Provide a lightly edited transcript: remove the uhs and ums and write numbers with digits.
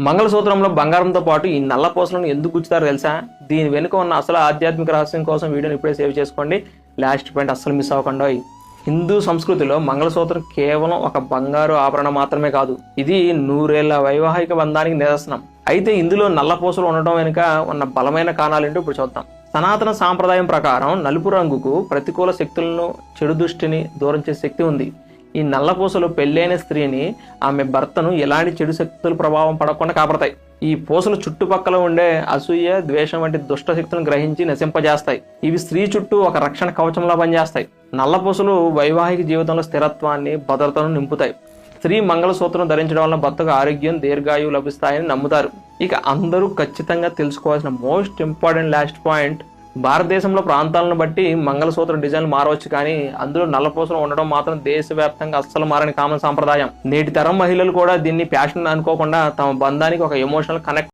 మంగళసూత్రంలో బంగారంతో పాటు ఈ నల్ల పూసలను ఎందుకు గుచ్చుతారో తెలుసా? దీని వెనుక ఉన్న అసలు ఆధ్యాత్మిక రహస్యం కోసం వీడియోని ఇప్పుడే సేవ్ చేసుకోండి. లాస్ట్ పాయింట్ అస్సలు మిస్ అవ్వకుండా. హిందూ సంస్కృతిలో మంగళసూత్రం కేవలం ఒక బంగారు ఆభరణం మాత్రమే కాదు, ఇది 100 ఏళ్ల వైవాహిక బంధానికి నిదర్శనం. అయితే ఇందులో నల్ల పూసలు ఉండటం వెనుక ఉన్న బలమైన కారణాలేంటో ఇప్పుడు చూద్దాం. సనాతన సాంప్రదాయం ప్రకారం నలుపు రంగుకు ప్రతికూల శక్తులను, చెడు దృష్టిని దూరం చేసే శక్తి ఉంది. ఈ నల్ల పూసలు పెళ్ళైన స్త్రీని, ఆమె భర్తను ఎలాంటి చెడు శక్తుల ప్రభావం పడకుండా కాపాడతాయి. ఈ పూసలు చుట్టుపక్కల ఉండే అసూయ, ద్వేషం వంటి దుష్ట శక్తులను గ్రహించి నశింపజేస్తాయి. ఇవి స్త్రీ చుట్టూ ఒక రక్షణ కవచంలా పనిచేస్తాయి. నల్ల పూసలు వైవాహిక జీవితంలో స్థిరత్వాన్ని, భద్రతను నింపుతాయి. స్త్రీ మంగళసూత్రం ధరించడం వల్ల భర్తకు ఆరోగ్యం, దీర్ఘాయువు లభిస్తాయని నమ్ముతారు. ఇక అందరూ ఖచ్చితంగా తెలుసుకోవాల్సిన మోస్ట్ ఇంపార్టెంట్ లాస్ట్ పాయింట్, భారతదేశంలో ప్రాంతాలను బట్టి మంగళసూత్ర డిజైన్లు మారవచ్చు, కానీ అందులో నల్లపూసలు ఉండడం మాత్రం దేశవ్యాప్తంగా అస్సలు మారని కామన్ సాంప్రదాయం. నేటి తరం మహిళలు కూడా దీన్ని ప్యాషన్ అనుకోకుండా తమ బంధానికి ఒక ఎమోషనల్ కనెక్ట్